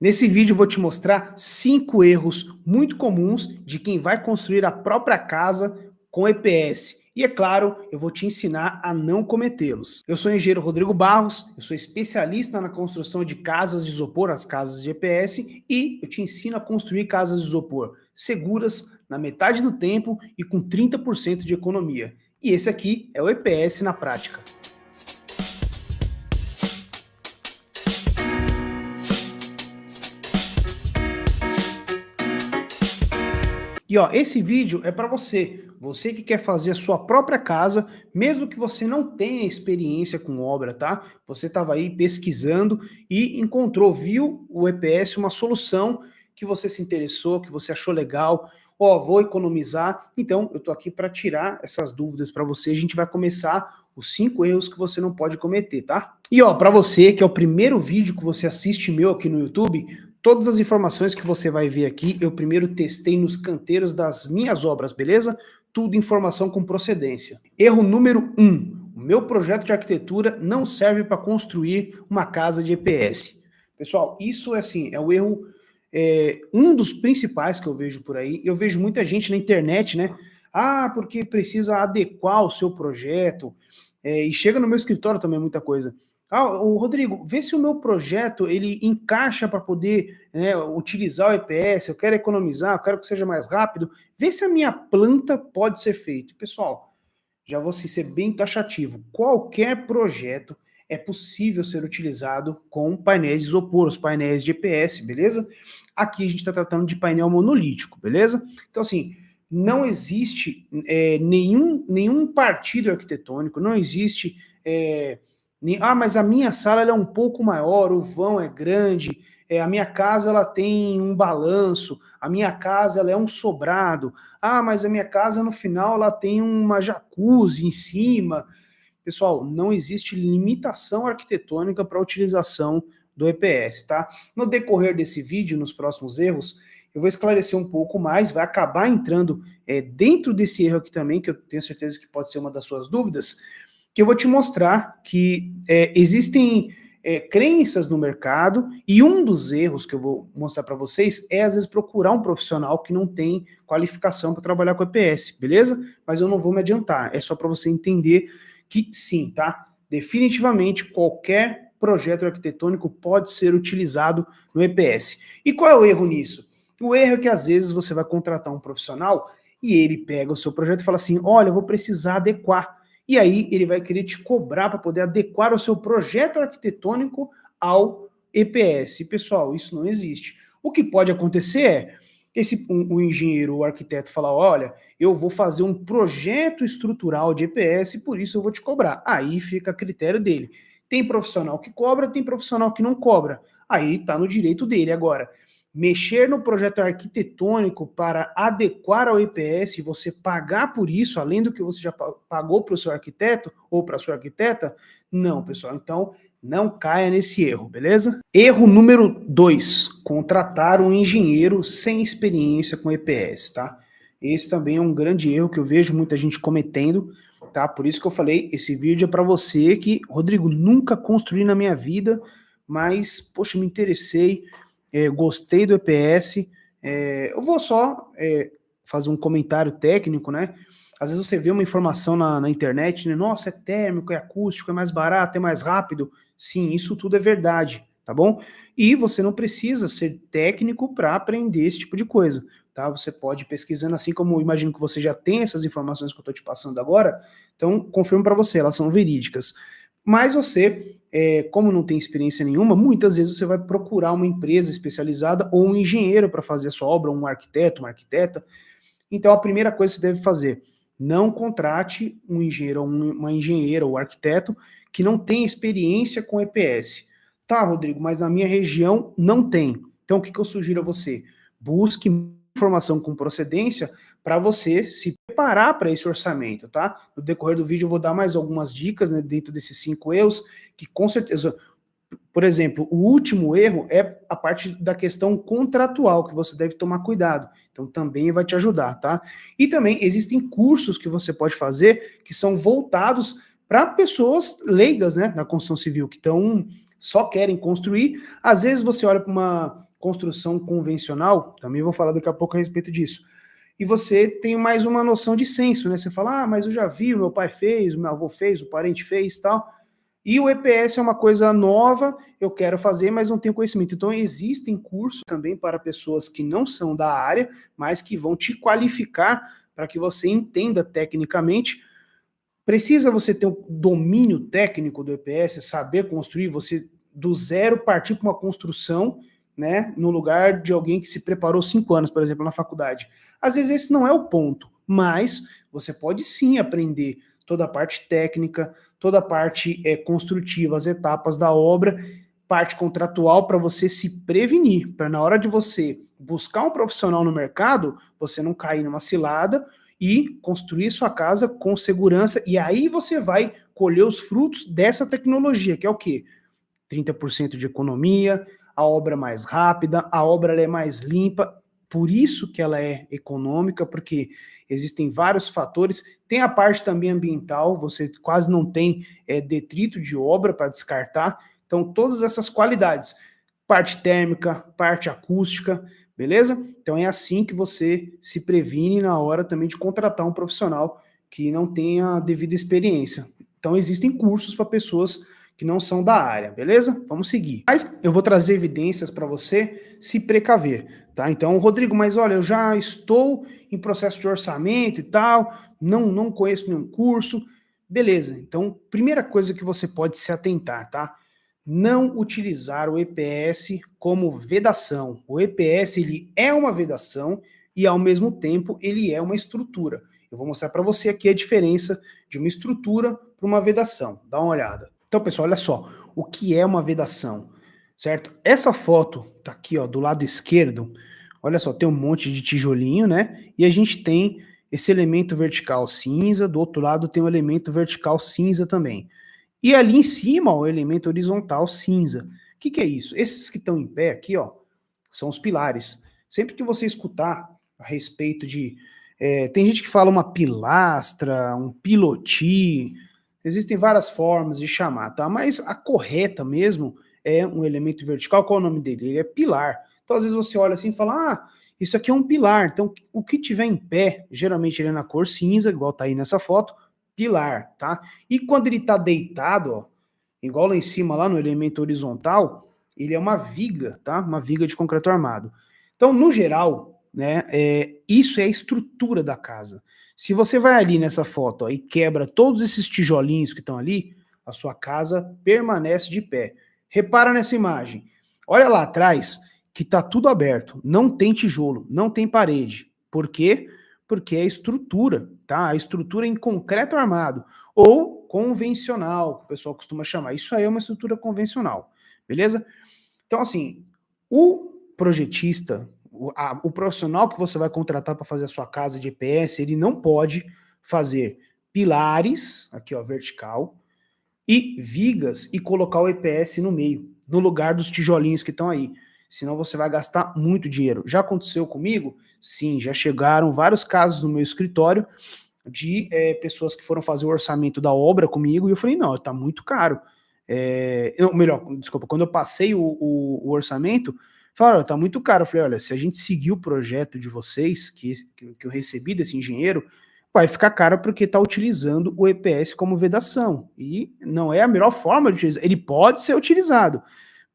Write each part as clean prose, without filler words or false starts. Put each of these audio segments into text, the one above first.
Nesse vídeo eu vou te mostrar 5 erros muito comuns de quem vai construir a própria casa com EPS. E é claro, eu vou te ensinar a não cometê-los. Eu sou o engenheiro Rodrigo Barros, eu sou especialista na construção de casas de isopor, as casas de EPS, e eu te ensino a construir casas de isopor seguras, na metade do tempo e com 30% de economia. E esse aqui é o EPS na prática. E ó, esse vídeo é para você que quer fazer a sua própria casa, mesmo que você não tenha experiência com obra, tá? Você estava aí pesquisando e encontrou, viu o EPS uma solução que você se interessou, que você achou legal. Ó, vou economizar. Então, eu tô aqui para tirar essas dúvidas para você. A gente vai começar os 5 erros que você não pode cometer, tá? E ó, para você que é o primeiro vídeo que você assiste meu aqui no YouTube, todas as informações que você vai ver aqui, eu primeiro testei nos canteiros das minhas obras, beleza? Tudo informação com procedência. Erro número 1. O meu projeto de arquitetura não serve para construir uma casa de EPS. Pessoal, isso é assim, é o erro, um dos principais que eu vejo por aí. Eu vejo muita gente na internet, né? Ah, porque precisa adequar o seu projeto. E chega no meu escritório também muita coisa. Ah, o Rodrigo, vê se o meu projeto ele encaixa para poder, né, utilizar o EPS, eu quero economizar, eu quero que seja mais rápido, vê se a minha planta pode ser feita. Pessoal, já vou ser bem taxativo, qualquer projeto é possível ser utilizado com painéis de isopor, os painéis de EPS, beleza? Aqui a gente está tratando de painel monolítico, beleza? Então assim, não existe nenhum partido arquitetônico, não existe... mas a minha sala ela é um pouco maior, o vão é grande, a minha casa ela tem um balanço, a minha casa ela é um sobrado, mas a minha casa no final ela tem uma jacuzzi em cima. Pessoal, não existe limitação arquitetônica para a utilização do EPS, tá? No decorrer desse vídeo, nos próximos erros, eu vou esclarecer um pouco mais, vai acabar entrando dentro desse erro aqui também, que eu tenho certeza que pode ser uma das suas dúvidas, que eu vou te mostrar que existem crenças no mercado, e um dos erros que eu vou mostrar para vocês é, às vezes, procurar um profissional que não tem qualificação para trabalhar com EPS, beleza? Mas eu não vou me adiantar, é só para você entender que sim, tá? Definitivamente qualquer projeto arquitetônico pode ser utilizado no EPS. E qual é o erro nisso? O erro é que, às vezes, você vai contratar um profissional e ele pega o seu projeto e fala assim, olha, eu vou precisar adequar. E aí ele vai querer te cobrar para poder adequar o seu projeto arquitetônico ao EPS. E, pessoal, isso não existe. O que pode acontecer é o engenheiro, o arquiteto falar, olha, eu vou fazer um projeto estrutural de EPS, por isso eu vou te cobrar. Aí fica a critério dele. Tem profissional que cobra, tem profissional que não cobra. Aí está no direito dele. Agora, mexer no projeto arquitetônico para adequar ao EPS, você pagar por isso, além do que você já pagou para o seu arquiteto ou para a sua arquiteta, não, pessoal. Então, não caia nesse erro, beleza? Erro número 2, contratar um engenheiro sem experiência com EPS, tá? Esse também é um grande erro que eu vejo muita gente cometendo, tá? Por isso que eu falei, esse vídeo é para você que, Rodrigo, nunca construí na minha vida, mas, poxa, me interessei, gostei do EPS, eu vou só fazer um comentário técnico, né? Às vezes você vê uma informação na internet, né? Nossa, é térmico, é acústico, é mais barato, é mais rápido. Sim, isso tudo é verdade, tá bom? E você não precisa ser técnico para aprender esse tipo de coisa, tá? Você pode ir pesquisando, assim como eu imagino que você já tem essas informações que eu estou te passando agora, então confirmo para você, elas são verídicas. Mas você, como não tem experiência nenhuma, muitas vezes você vai procurar uma empresa especializada ou um engenheiro para fazer a sua obra, um arquiteto, uma arquiteta. Então, a primeira coisa que você deve fazer, não contrate um engenheiro ou uma engenheira ou arquiteto que não tem experiência com EPS. Tá, Rodrigo, mas na minha região não tem. Então, o que eu sugiro a você? Busque informação com procedência para você se preparar para esse orçamento, tá? No decorrer do vídeo eu vou dar mais algumas dicas, né, dentro desses 5 erros, que com certeza... Por exemplo, o último erro é a parte da questão contratual, que você deve tomar cuidado. Então, também vai te ajudar, tá? E também existem cursos que você pode fazer que são voltados para pessoas leigas, né, na construção civil, que só querem construir. Às vezes você olha para construção convencional, também vou falar daqui a pouco a respeito disso, e você tem mais uma noção de senso, né? Você fala, mas eu já vi, o meu pai fez, o meu avô fez, o parente fez, tal. E o EPS é uma coisa nova, eu quero fazer, mas não tenho conhecimento. Então existem cursos também para pessoas que não são da área, mas que vão te qualificar para que você entenda tecnicamente. Precisa você ter um domínio técnico do EPS, saber construir, você do zero partir para uma construção, né, no lugar de alguém que se preparou 5 anos, por exemplo, na faculdade. Às vezes esse não é o ponto, mas você pode sim aprender toda a parte técnica, toda a parte construtiva, as etapas da obra, parte contratual para você se prevenir, para na hora de você buscar um profissional no mercado, você não cair numa cilada e construir sua casa com segurança, e aí você vai colher os frutos dessa tecnologia, que é o quê? 30% de economia, a obra mais rápida, a obra ela é mais limpa, por isso que ela é econômica, porque existem vários fatores, tem a parte também ambiental, você quase não tem detrito de obra para descartar, então todas essas qualidades, parte térmica, parte acústica, beleza? Então é assim que você se previne na hora também de contratar um profissional que não tenha a devida experiência. Então existem cursos para pessoas que não são da área, beleza? Vamos seguir. Mas eu vou trazer evidências para você se precaver, tá? Então, Rodrigo, mas olha, eu já estou em processo de orçamento e tal, não conheço nenhum curso. Beleza, então, primeira coisa que você pode se atentar, tá? Não utilizar o EPS como vedação. O EPS ele é uma vedação e ao mesmo tempo ele é uma estrutura. Eu vou mostrar para você aqui a diferença de uma estrutura para uma vedação. Dá uma olhada. Então, pessoal, olha só, o que é uma vedação, certo? Essa foto tá aqui, ó, do lado esquerdo. Olha só, tem um monte de tijolinho, né? E a gente tem esse elemento vertical cinza, do outro lado tem um elemento vertical cinza também. E ali em cima, ó, o elemento horizontal cinza. O que é isso? Esses que estão em pé aqui, ó, são os pilares. Sempre que você escutar a respeito de... tem gente que fala uma pilastra, um piloti, existem várias formas de chamar, tá? Mas a correta mesmo é um elemento vertical. Qual é o nome dele? Ele é pilar. Então, às vezes você olha assim e fala, isso aqui é um pilar. Então, o que tiver em pé, geralmente ele é na cor cinza, igual tá aí nessa foto, pilar, tá? E quando ele tá deitado, ó, igual lá em cima, lá no elemento horizontal, ele é uma viga, tá? Uma viga de concreto armado. Então, no geral, né, isso é a estrutura da casa. Se você vai ali nessa foto ó, e quebra todos esses tijolinhos que estão ali, a sua casa permanece de pé. Repara nessa imagem. Olha lá atrás que está tudo aberto. Não tem tijolo, não tem parede. Por quê? Porque é estrutura, tá? A estrutura em concreto armado ou convencional, que o pessoal costuma chamar. Isso aí é uma estrutura convencional, beleza? Então, assim, o projetista, o profissional que você vai contratar para fazer a sua casa de EPS, ele não pode fazer pilares, aqui ó, vertical, e vigas e colocar o EPS no meio, no lugar dos tijolinhos que estão aí. Senão você vai gastar muito dinheiro. Já aconteceu comigo? Sim, já chegaram vários casos no meu escritório de pessoas que foram fazer o orçamento da obra comigo e eu falei, não, tá muito caro. Melhor, desculpa, quando eu passei o orçamento, falaram, tá muito caro. Eu falei, olha, se a gente seguir o projeto de vocês, que eu recebi desse engenheiro, vai ficar caro porque está utilizando o EPS como vedação. E não é a melhor forma de utilizar. Ele pode ser utilizado,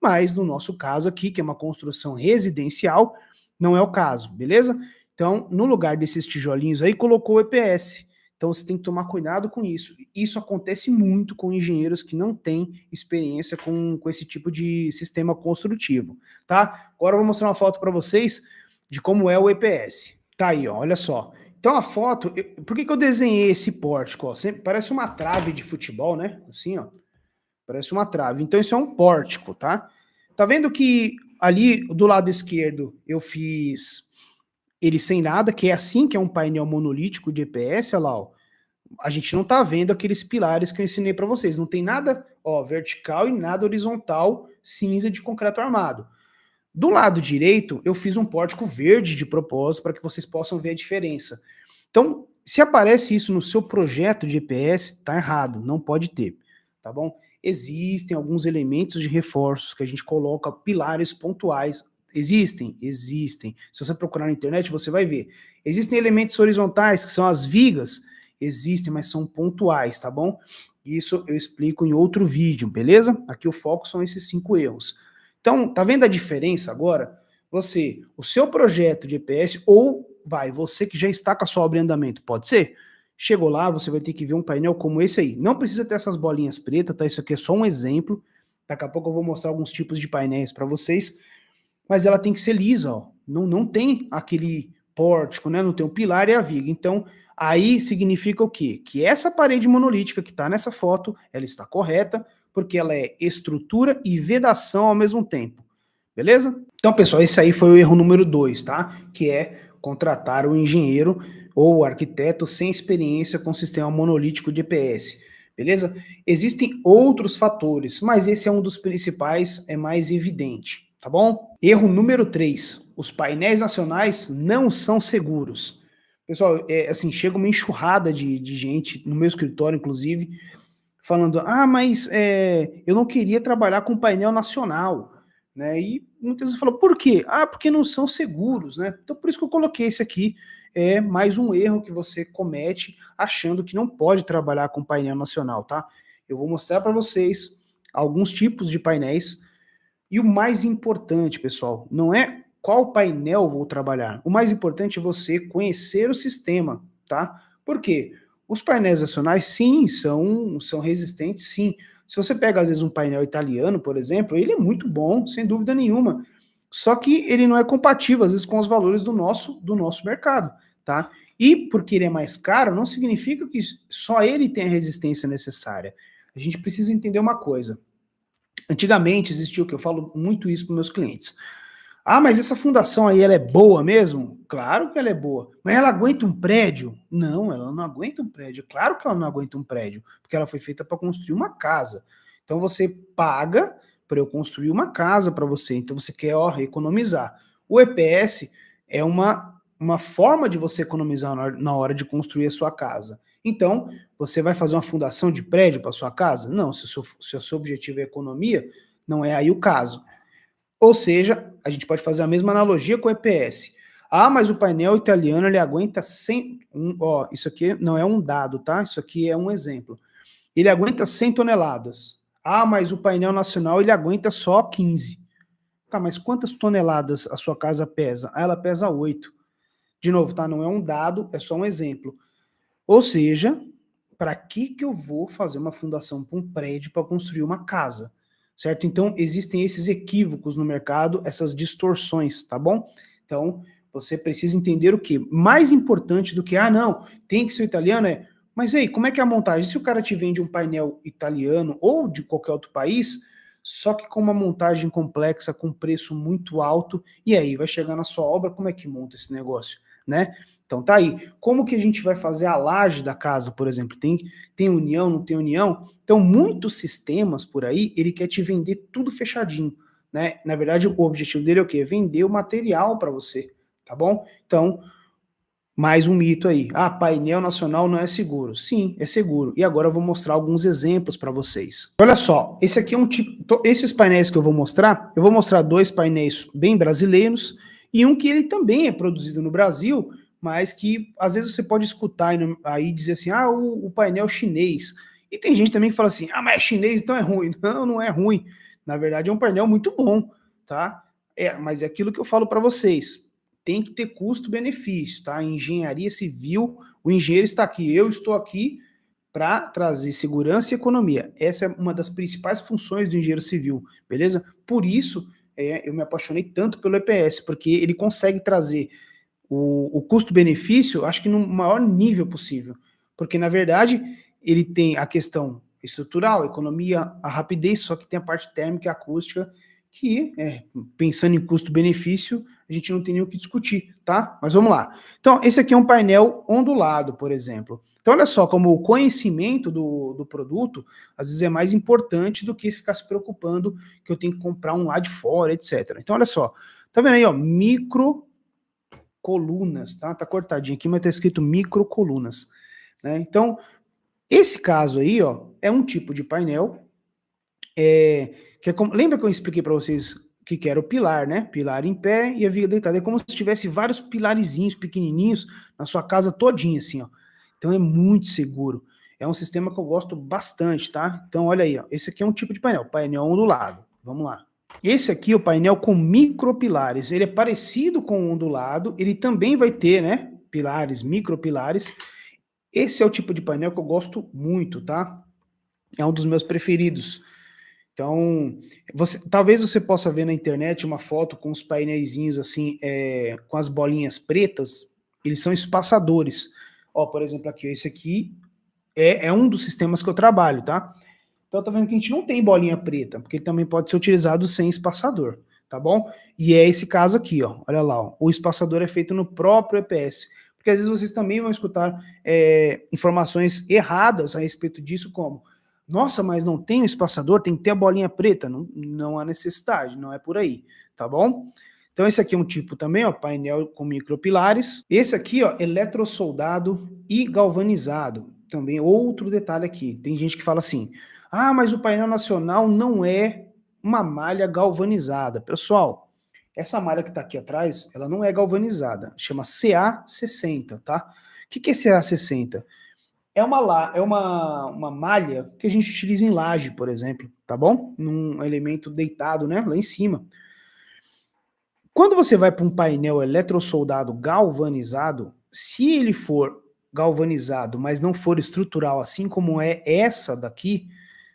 mas no nosso caso aqui, que é uma construção residencial, não é o caso, beleza? Então, no lugar desses tijolinhos aí, colocou o EPS. Então, você tem que tomar cuidado com isso. Isso acontece muito com engenheiros que não têm experiência com esse tipo de sistema construtivo, tá? Agora eu vou mostrar uma foto para vocês de como é o EPS. Tá aí, ó, olha só. Então, a foto... por que eu desenhei esse pórtico? Ó? Parece uma trave de futebol, né? Assim, ó. Parece uma trave. Então, isso é um pórtico, tá? Tá vendo que ali do lado esquerdo eu fiz ele sem nada, que é assim que é um painel monolítico de EPS, olha lá, ó. A gente não tá vendo aqueles pilares que eu ensinei para vocês. Não tem nada, ó, vertical e nada horizontal cinza de concreto armado. Do lado direito, eu fiz um pórtico verde de propósito para que vocês possam ver a diferença. Então, se aparece isso no seu projeto de EPS, tá errado, não pode ter, tá bom? Existem alguns elementos de reforços que a gente coloca pilares pontuais Existem? Existem. Se você procurar na internet, você vai ver. Existem elementos horizontais, que são as vigas? Existem, mas são pontuais, tá bom? Isso eu explico em outro vídeo, beleza? Aqui o foco são esses 5 erros. Então, tá vendo a diferença agora? Você, o seu projeto de EPS, ou você que já está com a sua obra em andamento, pode ser? Chegou lá, você vai ter que ver um painel como esse aí. Não precisa ter essas bolinhas pretas, tá? Isso aqui é só um exemplo. Daqui a pouco eu vou mostrar alguns tipos de painéis para vocês. Mas ela tem que ser lisa, ó. Não tem aquele pórtico, né? Não tem o pilar e a viga. Então, aí significa o quê? Que essa parede monolítica que está nessa foto, ela está correta, porque ela é estrutura e vedação ao mesmo tempo. Beleza? Então, pessoal, esse aí foi o erro número 2, tá? Que é contratar o engenheiro ou o arquiteto sem experiência com sistema monolítico de EPS. Beleza? Existem outros fatores, mas esse é um dos principais, é mais evidente, tá bom? Erro número 3, os painéis nacionais não são seguros. Pessoal, assim, chega uma enxurrada de gente, no meu escritório, inclusive, falando, mas eu não queria trabalhar com painel nacional, né? E muitas vezes falam, por quê? Porque não são seguros, né? Então por isso que eu coloquei esse aqui, é mais um erro que você comete achando que não pode trabalhar com painel nacional, tá? Eu vou mostrar para vocês alguns tipos de painéis, e o mais importante, pessoal, não é qual painel vou trabalhar, o mais importante é você conhecer o sistema, tá? Por quê? Os painéis nacionais, sim, são resistentes, sim. Se você pega, às vezes, um painel italiano, por exemplo, ele é muito bom, sem dúvida nenhuma. Só que ele não é compatível, às vezes, com os valores do nosso mercado, tá? E porque ele é mais caro, não significa que só ele tem a resistência necessária. A gente precisa entender uma coisa. Antigamente existia o que eu falo muito isso para meus clientes. Mas essa fundação aí, ela é boa mesmo? Claro que ela é boa. Mas ela aguenta um prédio? Não, ela não aguenta um prédio. Claro que ela não aguenta um prédio, porque ela foi feita para construir uma casa. Então você paga para eu construir uma casa para você. Então você quer, economizar. O EPS é uma forma de você economizar na hora de construir a sua casa. Então, você vai fazer uma fundação de prédio para sua casa? Não, se o seu objetivo é economia, não é aí o caso. Ou seja, a gente pode fazer a mesma analogia com o EPS. Mas o painel italiano ele aguenta 100, isso aqui não é um dado, tá? Isso aqui é um exemplo. Ele aguenta 100 toneladas. Mas o painel nacional ele aguenta só 15. Tá, mas quantas toneladas a sua casa pesa? Ela pesa 8. De novo, tá? Não é um dado, é só um exemplo. Ou seja, para que eu vou fazer uma fundação para um prédio para construir uma casa? Certo? Então, existem esses equívocos no mercado, essas distorções, tá bom? Então, você precisa entender o quê? Mais importante do que, não, tem que ser italiano, mas aí, como é que é a montagem? Se o cara te vende um painel italiano ou de qualquer outro país, só que com uma montagem complexa, com preço muito alto, e aí, vai chegar na sua obra, como é que monta esse negócio, né? Então tá aí. Como que a gente vai fazer a laje da casa, por exemplo? Tem união, não tem união? Então, muitos sistemas por aí, ele quer te vender tudo fechadinho, né? Na verdade, o objetivo dele é o quê? Vender o material para você, tá bom? Então, mais um mito aí. Painel nacional não é seguro. Sim, é seguro. E agora eu vou mostrar alguns exemplos para vocês. Olha só, esse aqui é um tipo. Esses painéis que eu vou mostrar 2 painéis bem brasileiros e um que ele também é produzido no Brasil, mas que às vezes você pode escutar aí dizer assim: o painel chinês. E tem gente também que fala assim: mas é chinês, então é ruim. Não, não é ruim. Na verdade, é um painel muito bom, tá? Mas é aquilo que eu falo para vocês. Tem que ter custo-benefício, tá? Engenharia civil, o engenheiro está aqui, eu estou aqui para trazer segurança e economia. Essa é uma das principais funções do engenheiro civil, beleza? Por isso, eu me apaixonei tanto pelo EPS, porque ele consegue trazer o custo-benefício, acho que no maior nível possível. Porque, na verdade, ele tem a questão estrutural, a economia, a rapidez, só que tem a parte térmica e acústica, que, pensando em custo-benefício, a gente não tem nem o que discutir, tá? Mas vamos lá. Então, esse aqui é um painel ondulado, por exemplo. Então, olha só, como o conhecimento do produto, às vezes é mais importante do que ficar se preocupando que eu tenho que comprar um lá de fora, etc. Então, olha só, tá vendo aí, micro colunas, tá? Tá cortadinho aqui, mas tá escrito microcolunas, né? Então, esse caso aí, é um tipo de painel, lembra que eu expliquei para vocês que era o pilar, né? Pilar em pé e a viga deitada. É como se tivesse vários pilarizinhos pequenininhos na sua casa todinha, assim, ó. Então é muito seguro. É um sistema que eu gosto bastante, tá? Então olha aí, ó. Esse aqui é um tipo de painel ondulado. Vamos lá. Esse aqui é o painel com micropilares. Ele é parecido com o ondulado, ele também vai ter, né? Pilares, micropilares. Esse é o tipo de painel que eu gosto muito, tá? É um dos meus preferidos. Então, talvez você possa ver na internet uma foto com os painéisinhos assim, com as bolinhas pretas, eles são espaçadores. Ó, por exemplo, aqui, esse aqui é um dos sistemas que eu trabalho, tá? Então, tá vendo que a gente não tem bolinha preta, porque ele também pode ser utilizado sem espaçador, tá bom? E é esse caso aqui, ó, olha lá, ó, o espaçador é feito no próprio EPS, porque às vezes vocês também vão escutar informações erradas a respeito disso, como nossa, mas não tem o espaçador, tem que ter a bolinha preta. Não, não há necessidade, não é por aí, tá bom? Então esse aqui é um tipo também, ó, painel com micropilares. Esse aqui, ó, eletrossoldado e galvanizado. Também outro detalhe aqui. Tem gente que fala assim: "Ah, mas o painel nacional não é uma malha galvanizada". Pessoal, essa malha que está aqui atrás, ela não é galvanizada. Chama CA60, tá? O que é CA60? É uma malha que a gente utiliza em laje, por exemplo, tá bom? Num elemento deitado, né, lá em cima. Quando você vai para um painel eletrossoldado galvanizado, se ele for galvanizado, mas não for estrutural, assim como é essa daqui,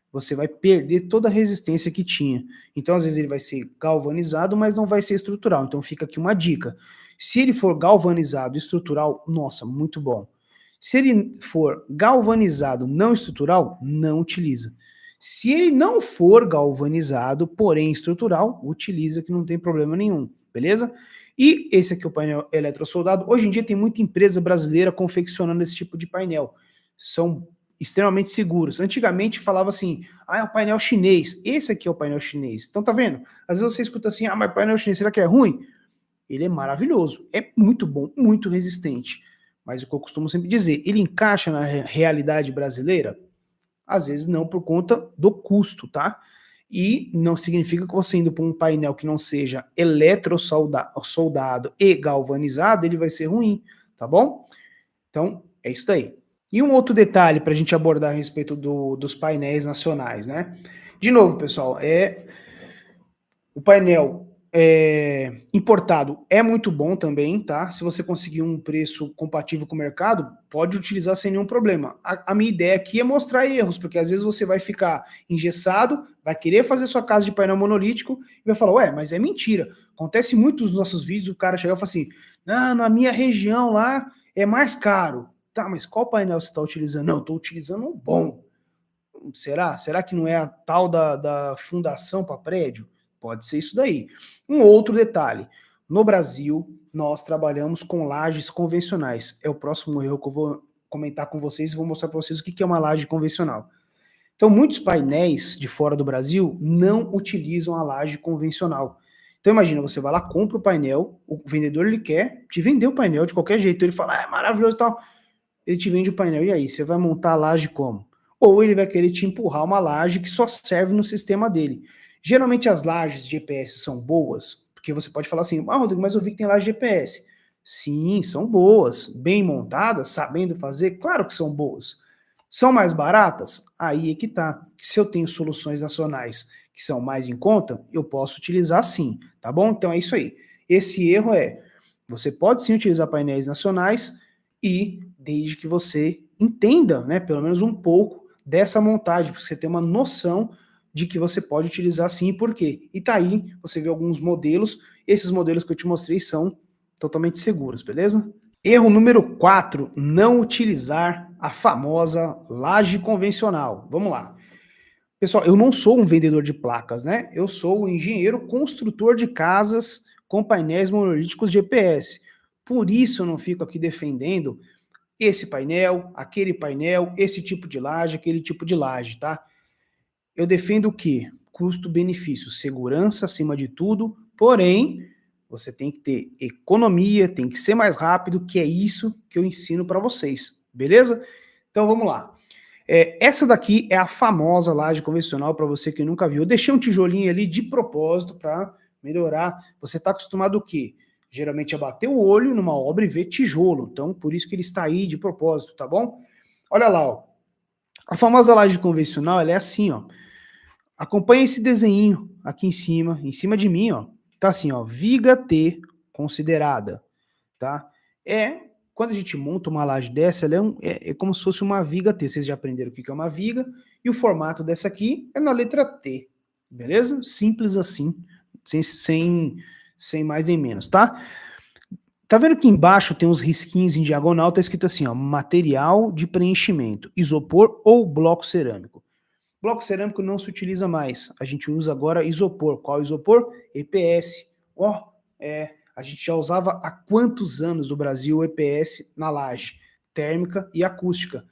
você vai perder toda a resistência que tinha. Então, às vezes, ele vai ser galvanizado, mas não vai ser estrutural. Então, fica aqui uma dica. Se ele for galvanizado estrutural, nossa, muito bom. Se ele for galvanizado não estrutural, não utiliza. Se ele não for galvanizado, porém estrutural, utiliza que não tem problema nenhum, beleza? E esse aqui é o painel eletrossoldado. Hoje em dia tem muita empresa brasileira confeccionando esse tipo de painel. São extremamente seguros. Antigamente falava assim, é o painel chinês. Esse aqui é o painel chinês. Então tá vendo? Às vezes você escuta assim, mas painel chinês, será que é ruim? Ele é maravilhoso, é muito bom, muito resistente. Mas o que eu costumo sempre dizer, ele encaixa na realidade brasileira? Às vezes não, por conta do custo, tá? E não significa que você indo para um painel que não seja eletrossoldado e galvanizado, ele vai ser ruim, tá bom? Então, é isso daí. E um outro detalhe para a gente abordar a respeito dos painéis nacionais, né? De novo, pessoal, o painel importado é muito bom também, tá? Se você conseguir um preço compatível com o mercado, pode utilizar sem nenhum problema. A minha ideia aqui é mostrar erros, porque às vezes você vai ficar engessado, vai querer fazer sua casa de painel monolítico e vai falar, ué, mas é mentira. Acontece muito nos nossos vídeos, o cara chega e fala assim, não, na minha região lá é mais caro. Tá, mas qual painel você está utilizando? Não, estou utilizando um bom. Será? Será que não é a tal da fundação para prédio? Pode ser isso daí. Um outro detalhe: no Brasil, nós trabalhamos com lajes convencionais. É o próximo erro que eu vou comentar com vocês e vou mostrar para vocês o que é uma laje convencional. Então, muitos painéis de fora do Brasil não utilizam a laje convencional. Então, imagina, você vai lá, compra o painel, o vendedor ele quer te vender o painel de qualquer jeito. Ele fala, é maravilhoso e tal. Ele te vende o painel. E aí, você vai montar a laje como? Ou ele vai querer te empurrar uma laje que só serve no sistema dele. Geralmente as lajes de EPS são boas, porque você pode falar assim, Rodrigo, mas eu vi que tem laje de EPS. Sim, são boas, bem montadas, sabendo fazer, claro que são boas. São mais baratas? Aí é que tá. Se eu tenho soluções nacionais que são mais em conta, eu posso utilizar sim, tá bom? Então é isso aí. Esse erro você pode sim utilizar painéis nacionais e desde que você entenda, né, pelo menos um pouco dessa montagem, para você ter uma noção de que você pode utilizar sim e por quê. E tá aí, você vê alguns modelos, esses modelos que eu te mostrei são totalmente seguros, beleza? Erro número 4, não utilizar a famosa laje convencional. Vamos lá. Pessoal, eu não sou um vendedor de placas, né? Eu sou um engenheiro construtor de casas com painéis monolíticos de EPS. Por isso eu não fico aqui defendendo esse painel, aquele painel, esse tipo de laje, aquele tipo de laje, tá? Eu defendo o quê? Custo-benefício, segurança acima de tudo, porém, você tem que ter economia, tem que ser mais rápido, que é isso que eu ensino para vocês, beleza? Então vamos lá. Essa daqui é a famosa laje convencional, para você que nunca viu. Eu deixei um tijolinho ali de propósito para melhorar. Você está acostumado o quê? Geralmente a bater o olho numa obra e ver tijolo. Então, por isso que ele está aí de propósito, tá bom? Olha lá, ó. A famosa laje convencional, ela é assim, ó. Acompanha esse desenho aqui em cima de mim, ó. Tá assim, ó, viga T considerada, tá? Quando a gente monta uma laje dessa, ela é como se fosse uma viga T. Vocês já aprenderam o que é uma viga, e o formato dessa aqui é na letra T, beleza? Simples assim, sem mais nem menos, tá? Tá vendo que embaixo tem uns risquinhos em diagonal, tá escrito assim, ó, material de preenchimento, isopor ou bloco cerâmico. Bloco cerâmico não se utiliza mais, a gente usa agora isopor. Qual isopor? EPS. Ó, a gente já usava há quantos anos no Brasil o EPS na laje? Térmica e acústica.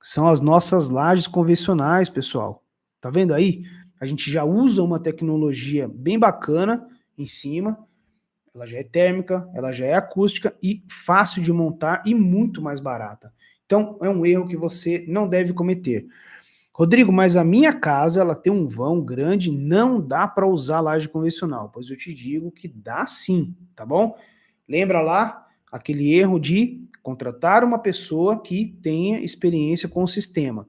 São as nossas lajes convencionais, pessoal. Tá vendo aí? A gente já usa uma tecnologia bem bacana em cima, ela já é térmica, ela já é acústica e fácil de montar e muito mais barata. Então, é um erro que você não deve cometer. Rodrigo, mas a minha casa, ela tem um vão grande, não dá para usar laje convencional. Pois eu te digo que dá sim, tá bom? Lembra lá aquele erro de contratar uma pessoa que tenha experiência com o sistema.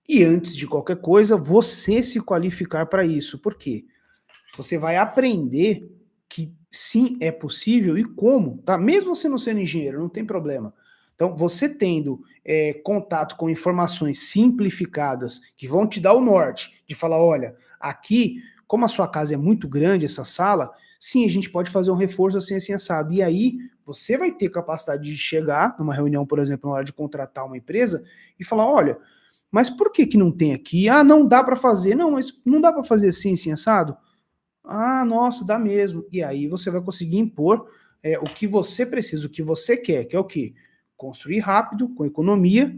E antes de qualquer coisa, você se qualificar para isso. Por quê? Você vai aprender que sim, é possível e como, tá? Mesmo você não sendo engenheiro, não tem problema. Então, você tendo contato com informações simplificadas que vão te dar o norte, de falar, olha, aqui, como a sua casa é muito grande, essa sala, sim, a gente pode fazer um reforço assim, assim, assado. E aí, você vai ter capacidade de chegar numa reunião, por exemplo, na hora de contratar uma empresa e falar, olha, mas por que que não tem aqui? Ah, não dá para fazer. Não, mas não dá para fazer assim, assim, assado? Ah, nossa, dá mesmo. E aí você vai conseguir impor o que você precisa, o que você quer, que é o quê? Construir rápido, com economia,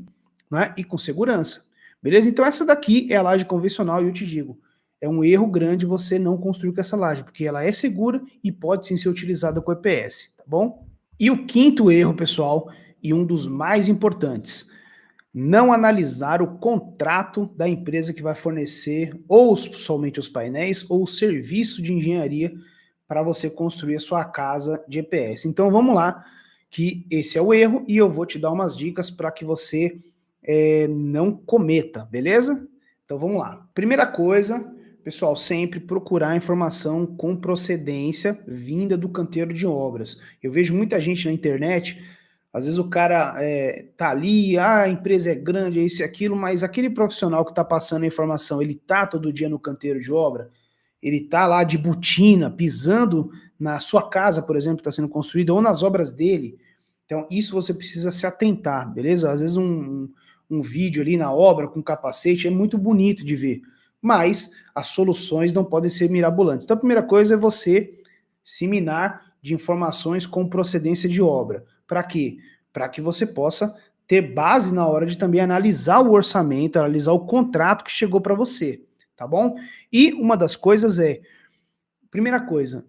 né, e com segurança. Beleza? Então essa daqui é a laje convencional e eu te digo, é um erro grande você não construir com essa laje, porque ela é segura e pode sim ser utilizada com EPS, tá bom? E o quinto erro, pessoal, e um dos mais importantes, não analisar o contrato da empresa que vai fornecer ou somente os painéis ou o serviço de engenharia para você construir a sua casa de EPS. Então vamos lá, que esse é o erro e eu vou te dar umas dicas para que você não cometa, beleza? Então vamos lá. Primeira coisa, pessoal, sempre procurar informação com procedência vinda do canteiro de obras. Eu vejo muita gente na internet. Às vezes o cara tá ali, a empresa é grande, é isso e aquilo, mas aquele profissional que está passando a informação, ele tá todo dia no canteiro de obra, ele tá lá de botina, pisando na sua casa, por exemplo, que está sendo construída, ou nas obras dele. Então, isso você precisa se atentar, beleza? Às vezes um vídeo ali na obra com capacete é muito bonito de ver, mas as soluções não podem ser mirabolantes. Então, a primeira coisa é você se minar de informações com procedência de obra. Para quê? Para que você possa ter base na hora de também analisar o orçamento, analisar o contrato que chegou para você, tá bom? E uma das coisas primeira coisa,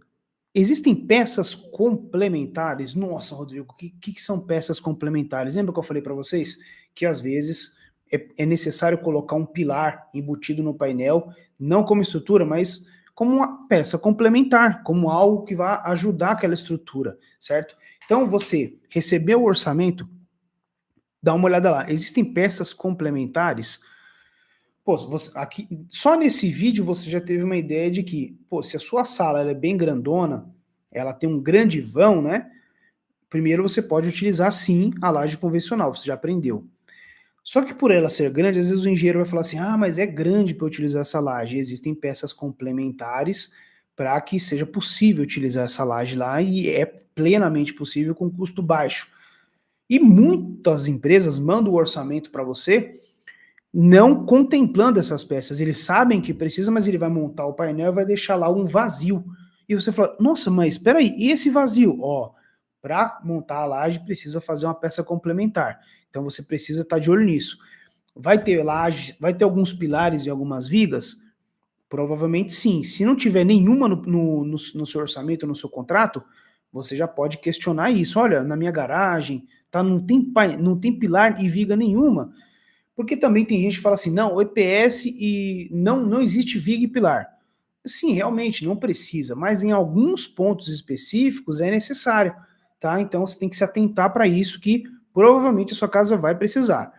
existem peças complementares? Nossa, Rodrigo, o que são peças complementares? Lembra que eu falei para vocês que às vezes é necessário colocar um pilar embutido no painel, não como estrutura, mas como uma peça complementar, como algo que vai ajudar aquela estrutura, certo? Então, você recebeu o orçamento, dá uma olhada lá. Existem peças complementares? Pô, aqui, só nesse vídeo você já teve uma ideia de que, pô, se a sua sala ela é bem grandona, ela tem um grande vão, né? Primeiro você pode utilizar sim a laje convencional, você já aprendeu. Só que por ela ser grande, às vezes o engenheiro vai falar assim, ah, mas é grande para utilizar essa laje. Existem peças complementares para que seja possível utilizar essa laje lá e é plenamente possível com custo baixo. E muitas empresas mandam o orçamento para você não contemplando essas peças. Eles sabem que precisa, mas ele vai montar o painel e vai deixar lá um vazio. E você fala, nossa, mas espera aí, e esse vazio? Ó, para montar a laje precisa fazer uma peça complementar. Então você precisa estar de olho nisso. Vai ter laje, vai ter alguns pilares e algumas vigas? Provavelmente sim. Se não tiver nenhuma no seu orçamento, no seu contrato, você já pode questionar isso. Olha, na minha garagem, tá, não tem pilar e viga nenhuma. Porque também tem gente que fala assim, não, o EPS e não existe viga e pilar. Sim, realmente não precisa, mas em alguns pontos específicos é necessário, tá? Então você tem que se atentar para isso que provavelmente a sua casa vai precisar.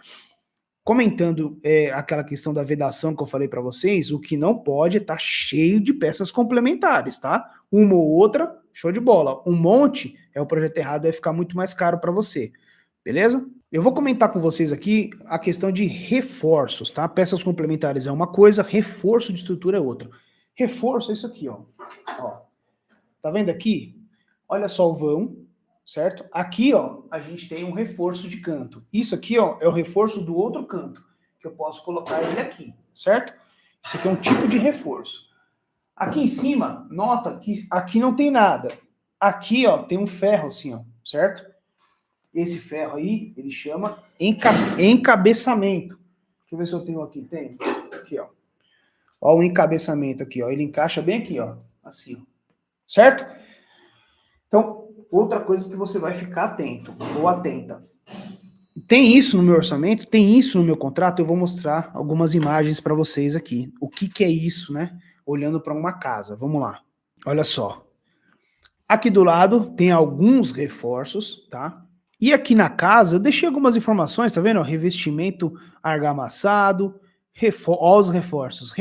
Comentando aquela questão da vedação que eu falei para vocês, o que não pode é estar cheio de peças complementares, tá? Uma ou outra, show de bola. Um monte é o projeto errado, vai ficar muito mais caro para você, beleza? Eu vou comentar com vocês aqui a questão de reforços, tá? Peças complementares é uma coisa, reforço de estrutura é outra. Reforço é isso aqui, ó. Ó, tá vendo aqui? Olha só o vão, certo? Aqui, ó, a gente tem um reforço de canto. Isso aqui, ó, é o reforço do outro canto, que eu posso colocar ele aqui, certo? Isso aqui é um tipo de reforço. Aqui em cima, nota que aqui não tem nada. Aqui, ó, tem um ferro assim, ó, certo? Esse ferro aí, ele chama encabeçamento. Deixa eu ver se eu tenho aqui. Tem. Aqui, ó. Ó o encabeçamento aqui, ó. Ele encaixa bem aqui, ó. Assim, ó. Certo? Então, outra coisa que você vai ficar atento ou atenta. Tem isso no meu orçamento, tem isso no meu contrato, eu vou mostrar algumas imagens para vocês aqui. O que que é isso, né? Olhando para uma casa. Vamos lá. Olha só. Aqui do lado tem alguns reforços, tá? E aqui na casa eu deixei algumas informações, tá vendo? Ó, revestimento argamassado, ó os reforços,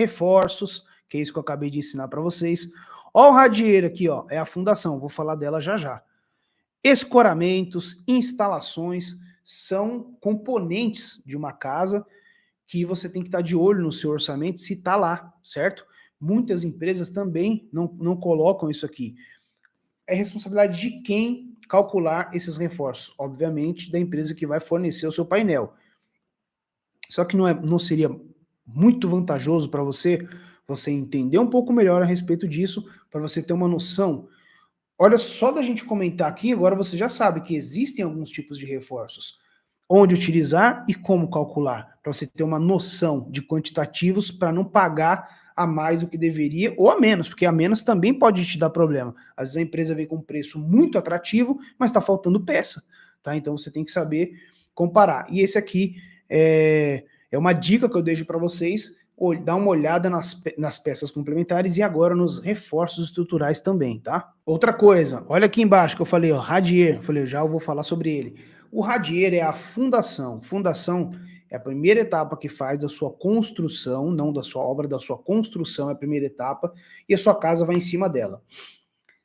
que é isso que eu acabei de ensinar para vocês. Ó o radieiro aqui, ó, é a fundação, vou falar dela já já. Escoramentos, instalações, são componentes de uma casa que você tem que estar de olho no seu orçamento se está lá, certo? Muitas empresas também não colocam isso aqui. É responsabilidade de quem calcular esses reforços, obviamente da empresa que vai fornecer o seu painel. Só que não seria muito vantajoso para você entender um pouco melhor a respeito disso, para você ter uma noção. Olha, só da gente comentar aqui, agora você já sabe que existem alguns tipos de reforços. Onde utilizar e como calcular, para você ter uma noção de quantitativos para não pagar a mais do que deveria, ou a menos, porque a menos também pode te dar problema. Às vezes a empresa vem com um preço muito atrativo, mas está faltando peça, tá? Então você tem que saber comparar. E esse aqui é uma dica que eu deixo para vocês, dar uma olhada nas peças complementares e agora nos reforços estruturais também, tá? Outra coisa, olha aqui embaixo que eu falei, ó, radier, eu falei, já eu vou falar sobre ele. O radier é a fundação. Fundação é a primeira etapa que faz da sua construção, não da sua obra, da sua construção é a primeira etapa, e a sua casa vai em cima dela.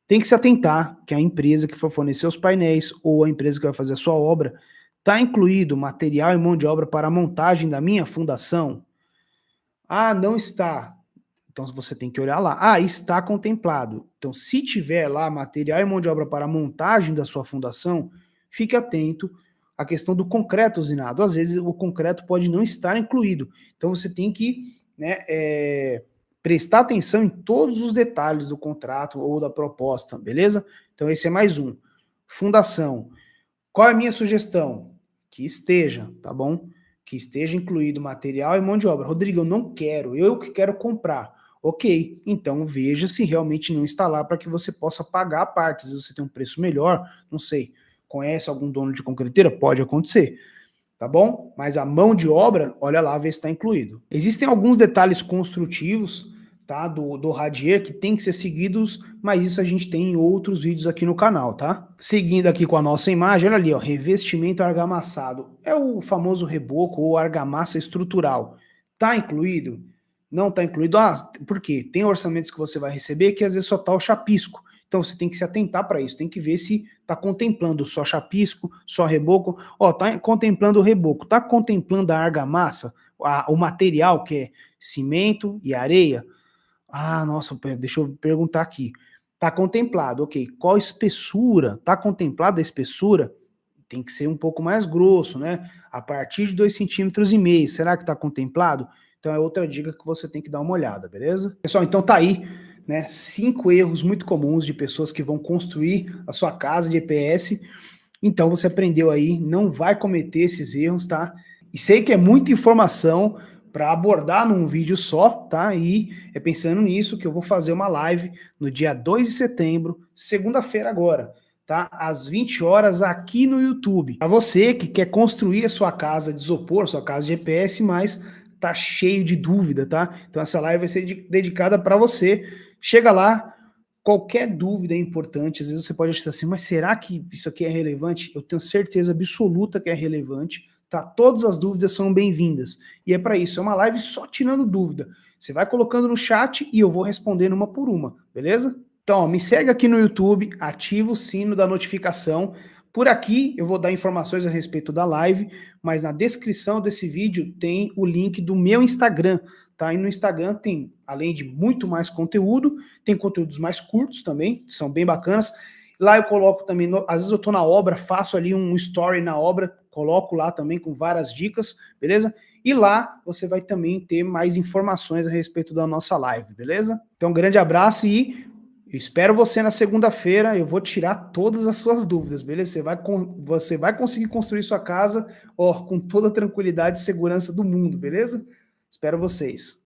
Tem que se atentar que a empresa que for fornecer os painéis ou a empresa que vai fazer a sua obra, está incluído material e mão de obra para a montagem da minha fundação? Ah, não está. Então você tem que olhar lá. Ah, está contemplado. Então, se tiver lá material e mão de obra para a montagem da sua fundação, fique atento à questão do concreto usinado. Às vezes o concreto pode não estar incluído. Então você tem que, né, prestar atenção em todos os detalhes do contrato ou da proposta, beleza? Então esse é mais um. Fundação. Qual é a minha sugestão? Que esteja, tá bom? Que esteja incluído material e mão de obra. Rodrigo, eu não quero, eu que quero comprar. Ok, então veja se realmente não está lá para que você possa pagar a parte. Se você tem um preço melhor, não sei, conhece algum dono de concreteira? Pode acontecer, tá bom? Mas a mão de obra, olha lá, vê se está incluído. Existem alguns detalhes construtivos, tá, do radier que tem que ser seguidos, mas isso a gente tem em outros vídeos aqui no canal, tá? Seguindo aqui com a nossa imagem, olha ali, ó, revestimento argamassado. É o famoso reboco ou argamassa estrutural. Tá incluído? Não tá incluído? Ah, por quê? Tem orçamentos que você vai receber que às vezes só tá o chapisco. Então você tem que se atentar para isso, tem que ver se está contemplando só chapisco, só reboco. Ó, tá contemplando o reboco, tá contemplando a argamassa, o material que é cimento e areia. Ah, nossa, deixa eu perguntar aqui. Tá contemplado, ok. Qual espessura? Tá contemplada a espessura? Tem que ser um pouco mais grosso, né? A partir de 2,5 centímetros. Será que tá contemplado? Então é outra dica que você tem que dar uma olhada, beleza? Pessoal, então tá aí, né? 5 erros muito comuns de pessoas que vão construir a sua casa de EPS. Então você aprendeu aí, não vai cometer esses erros, tá? E sei que é muita informação para abordar num vídeo só, tá? E é pensando nisso que eu vou fazer uma live no dia 2 de setembro, segunda-feira agora, tá? Às 20 horas aqui no YouTube. Para você que quer construir a sua casa de isopor, sua casa de EPS, mas tá cheio de dúvida, tá? Então essa live vai ser dedicada para você chega lá, qualquer dúvida é importante, às vezes você pode achar assim, mas será que isso aqui é relevante? Eu tenho certeza absoluta que é relevante, tá? Todas as dúvidas são bem-vindas. E é para isso, é uma live só tirando dúvida. Você vai colocando no chat e eu vou respondendo uma por uma, beleza? Então, ó, me segue aqui no YouTube, ativa o sino da notificação. Por aqui eu vou dar informações a respeito da live, mas na descrição desse vídeo tem o link do meu Instagram, tá? E no Instagram tem, além de muito mais conteúdo, tem conteúdos mais curtos também, que são bem bacanas. Lá eu coloco também, às vezes eu tô na obra, faço ali um story na obra, coloco lá também com várias dicas, beleza? E lá você vai também ter mais informações a respeito da nossa live, beleza? Então, um grande abraço e eu espero você na segunda-feira, eu vou tirar todas as suas dúvidas, beleza? Você vai conseguir construir sua casa, ó, com toda a tranquilidade e segurança do mundo, beleza? Espero vocês.